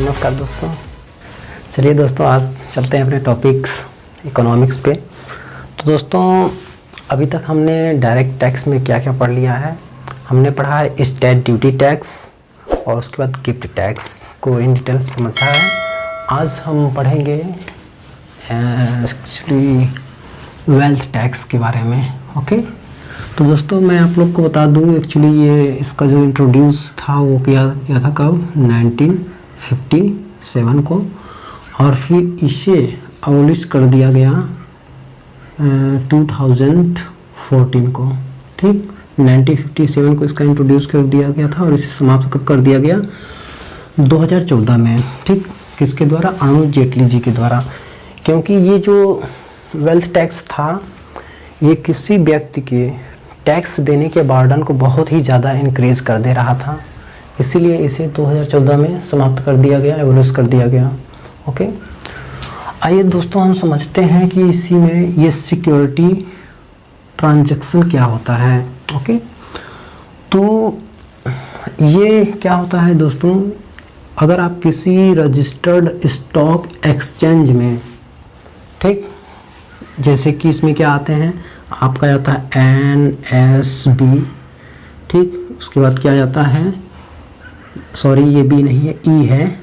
नमस्कार दोस्तों। चलिए दोस्तों, आज चलते हैं अपने टॉपिक्स इकोनॉमिक्स पे। तो दोस्तों, अभी तक हमने डायरेक्ट टैक्स में क्या क्या पढ़ लिया है। हमने पढ़ा है स्टेट ड्यूटी टैक्स और उसके बाद गिफ्ट टैक्स को इन डिटेल समझा है। आज हम पढ़ेंगे एक्चुअली वेल्थ टैक्स के बारे में। ओके, तो दोस्तों मैं आप लोग को बता दूं, एक्चुअली ये इसका जो इंट्रोड्यूस था वो किया था कब, 1957 को, और फिर इसे अबॉलिश कर दिया गया 2014 को। ठीक, 1957 को इसका इंट्रोड्यूस कर दिया गया था और इसे समाप्त कर दिया गया 2014 में। ठीक, किसके द्वारा? अरुण जेटली जी के द्वारा। क्योंकि ये जो वेल्थ टैक्स था ये किसी व्यक्ति के टैक्स देने के बर्डन को बहुत ही ज़्यादा इंक्रीज कर दे रहा था, इसीलिए इसे 2014 में समाप्त कर दिया गया, एबॉलिश कर दिया गया। ओके, आइए दोस्तों हम समझते हैं कि इसी में ये सिक्योरिटी ट्रांजैक्शन क्या होता है। ओके, तो ये क्या होता है दोस्तों, अगर आप किसी रजिस्टर्ड स्टॉक एक्सचेंज में, ठीक, जैसे कि इसमें क्या आते हैं, आपका आता है NSB, ठीक, उसके बाद क्या आता है, सॉरी ये B नहीं है, E है,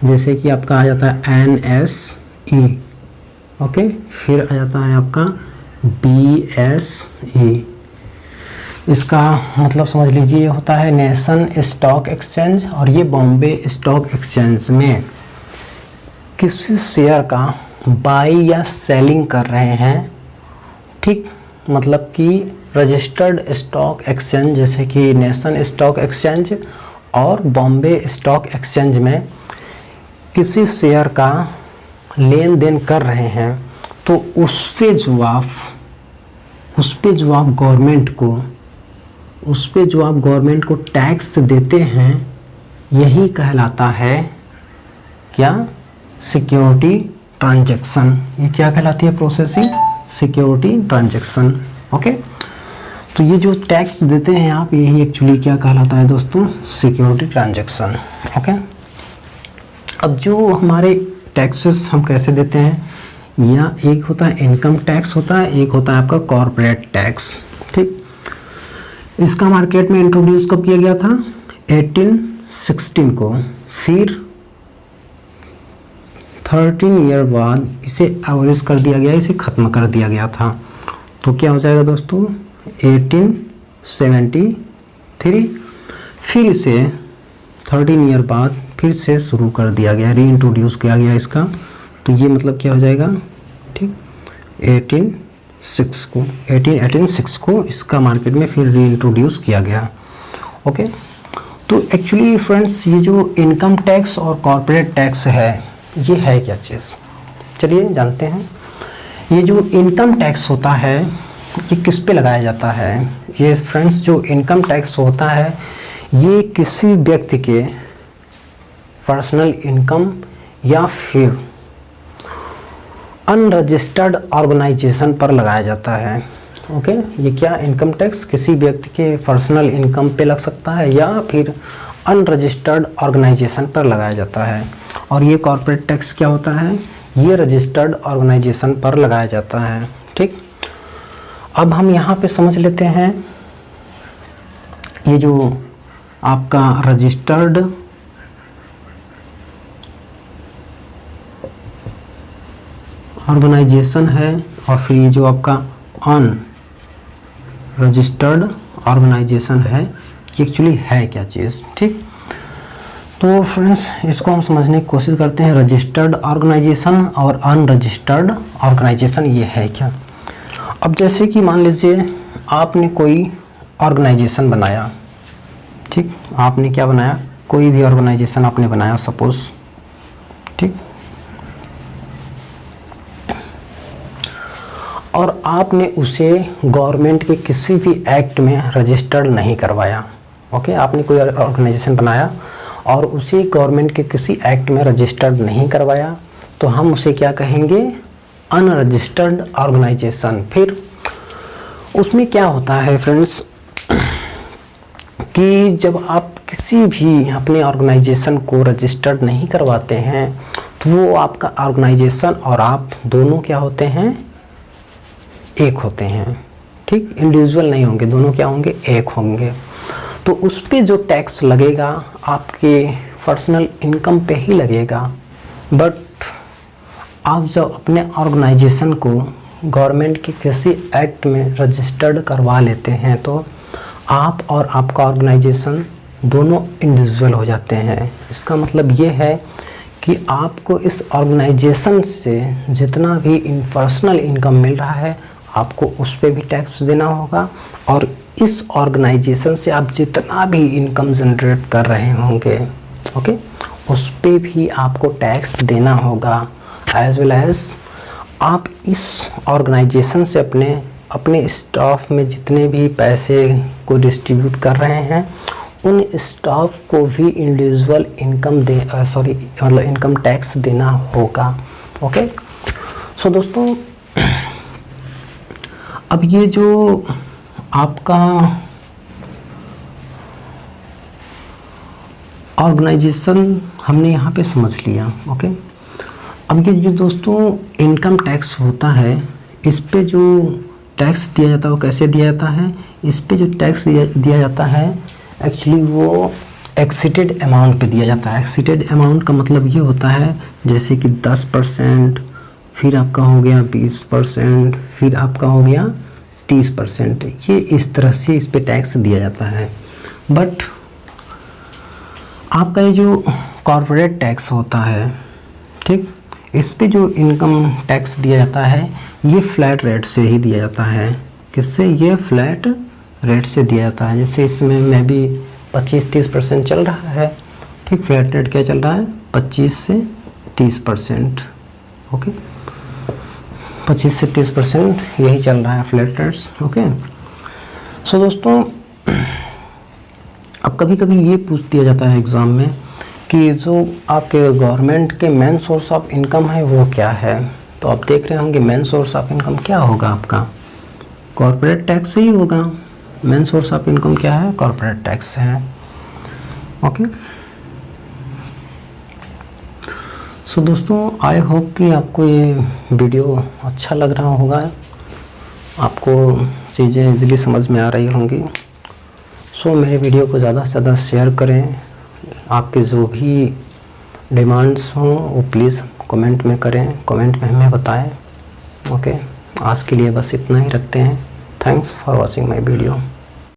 जैसे कि आपका आ जाता है NSE। ओके, फिर आ जाता है आपका BSE। इसका मतलब समझ लीजिए ये होता है नेशन स्टॉक एक्सचेंज, और ये बॉम्बे स्टॉक एक्सचेंज में किसी शेयर का बाई या सेलिंग कर रहे हैं। ठीक, मतलब कि रजिस्टर्ड स्टॉक एक्सचेंज जैसे कि नेशन स्टॉक एक्सचेंज और बॉम्बे स्टॉक एक्सचेंज में किसी शेयर का लेन देन कर रहे हैं, तो उस पे जो आप गवर्नमेंट को टैक्स देते हैं, यही कहलाता है क्या? Security transaction. ये क्या कहलाती है प्रोसेसिंग? Security transaction. ओके, तो ये जो टैक्स देते हैं आप, यही एक्चुअली क्या कहलाता है दोस्तों? Security transaction. ओके, अब जो हमारे टैक्सेस हम कैसे देते हैं, या एक होता है इनकम टैक्स होता है, एक होता है आपका कॉर्पोरेट टैक्स। ठीक, इसका मार्केट में इंट्रोड्यूस कब किया गया था? 1816 को। फिर 13 ईयर बाद इसे एबॉलिश कर दिया गया, इसे ख़त्म कर दिया गया था। तो क्या हो जाएगा दोस्तों? 1873। फिर इसे 13 ईयर बाद फिर से शुरू कर दिया गया, री इंट्रोड्यूस किया गया इसका। तो ये मतलब क्या हो जाएगा? ठीक, 1886 को इसका मार्केट में फिर री इंट्रोड्यूस किया गया। ओके, तो एक्चुअली फ्रेंड्स, ये जो इनकम टैक्स और कॉर्पोरेट टैक्स है, ये है क्या चीज़? चलिए जानते हैं। ये जो इनकम टैक्स होता है ये किस पे लगाया जाता है? ये फ्रेंड्स, जो इनकम टैक्स होता है ये किसी व्यक्ति के पर्सनल इनकम या फिर अनरजिस्टर्ड ऑर्गेनाइजेशन पर लगाया जाता है। ओके, ये क्या इनकम टैक्स किसी व्यक्ति के पर्सनल इनकम पे लग सकता है या फिर अनरजिस्टर्ड ऑर्गेनाइजेशन पर लगाया जाता है। और ये कॉर्पोरेट टैक्स क्या होता है? ये रजिस्टर्ड ऑर्गेनाइजेशन पर लगाया जाता है। ठीक, अब हम यहाँ पे समझ लेते हैं ये जो आपका रजिस्टर्ड ऑर्गेनाइजेशन है और फिर ये जो आपका अनरजिस्टर्ड ऑर्गेनाइजेशन है, ये एक्चुअली है क्या चीज़। ठीक, तो फ्रेंड्स इसको हम समझने की कोशिश करते हैं। रजिस्टर्ड ऑर्गेनाइजेशन और अनरजिस्टर्ड ऑर्गेनाइजेशन ये है क्या। अब जैसे कि मान लीजिए आपने कोई ऑर्गेनाइजेशन बनाया। ठीक, आपने क्या बनाया? कोई भी ऑर्गेनाइजेशन आपने बनाया सपोज। ठीक, और आपने उसे गवर्नमेंट के किसी भी एक्ट में रजिस्टर्ड नहीं करवाया। ओके, आपने कोई ऑर्गेनाइजेशन बनाया और उसे गवर्नमेंट के किसी एक्ट में रजिस्टर्ड नहीं करवाया, तो हम उसे क्या कहेंगे? Unregistered organisation. फिर उसमें क्या होता है फ्रेंड्स कि जब आप किसी भी अपने ऑर्गेनाइजेशन को रजिस्टर्ड नहीं करवाते हैं तो वो आपका ऑर्गेनाइजेशन और आप दोनों क्या होते हैं, एक होते हैं, ठीक, इंडिविजुअल नहीं होंगे, दोनों क्या होंगे, एक होंगे। तो उस पे जो टैक्स लगेगा आपके पर्सनल इनकम पे ही लगेगा। बट आप जब अपने ऑर्गेनाइजेशन को गवर्नमेंट के किसी एक्ट में रजिस्टर्ड करवा लेते हैं तो आप और आपका ऑर्गेनाइजेशन दोनों इंडिविजुअल हो जाते हैं। इसका मतलब ये है कि आपको इस ऑर्गेनाइजेशन से जितना भी पर्सनल इनकम मिल रहा है आपको उस पर भी टैक्स देना होगा, और इस ऑर्गेनाइजेशन से आप जितना भी इनकम जनरेट कर रहे होंगे, ओके, उस पर भी आपको टैक्स देना होगा। एज वेल एज आप इस ऑर्गेनाइजेशन से अपने स्टाफ में जितने भी पैसे को डिस्ट्रीब्यूट कर रहे हैं उन स्टाफ को भी इंडिविजुअल इनकम टैक्स देना होगा। ओके, सो दोस्तों, अब ये जो आपका ऑर्गेनाइजेशन हमने यहाँ पे समझ लिया। ओके, अब ये जो दोस्तों इनकम टैक्स होता है, इस पे जो टैक्स दिया जाता है वो कैसे दिया जाता है, इस पे जो टैक्स दिया जाता है एक्चुअली वो एक्सीटेड अमाउंट पे दिया जाता है। एक्सीटेड अमाउंट का मतलब ये होता है जैसे कि 10%, फिर आपका हो गया 20%, फिर आपका हो गया 30%, ये इस तरह से इस पे टैक्स दिया जाता है। बट आपका ये जो कॉर्पोरेट टैक्स होता है, ठीक, इस पे जो इनकम टैक्स दिया जाता है ये फ्लैट रेट से ही दिया जाता है। किससे? ये फ्लैट रेट से दिया जाता है। जैसे इसमें मैं भी 25-30% चल रहा है, ठीक, फ्लैट रेट क्या चल रहा है, 25 से 30%। ओके, 25 से 30% यही चल रहा है फ्लैट रेट्स। ओके, सो दोस्तों, अब कभी कभी ये पूछ दिया जाता है एग्ज़ाम में कि जो आपके गवर्नमेंट के मेन सोर्स ऑफ इनकम है वो क्या है। तो आप देख रहे होंगे मेन सोर्स ऑफ इनकम क्या होगा, आपका कॉर्पोरेट टैक्स ही होगा। मेन सोर्स ऑफ इनकम क्या है, कॉर्पोरेट टैक्स है। ओके, सो दोस्तों, आई होप कि आपको ये वीडियो अच्छा लग रहा होगा, आपको चीज़ें इजीली समझ में आ रही होंगी। सो मेरे वीडियो को ज़्यादा से ज़्यादा शेयर करें। आपके जो भी डिमांड्स हों वो प्लीज़ कमेंट में करें, कमेंट में हमें बताएं। ओके, आज के लिए बस इतना ही रखते हैं। Thanks for watching my video.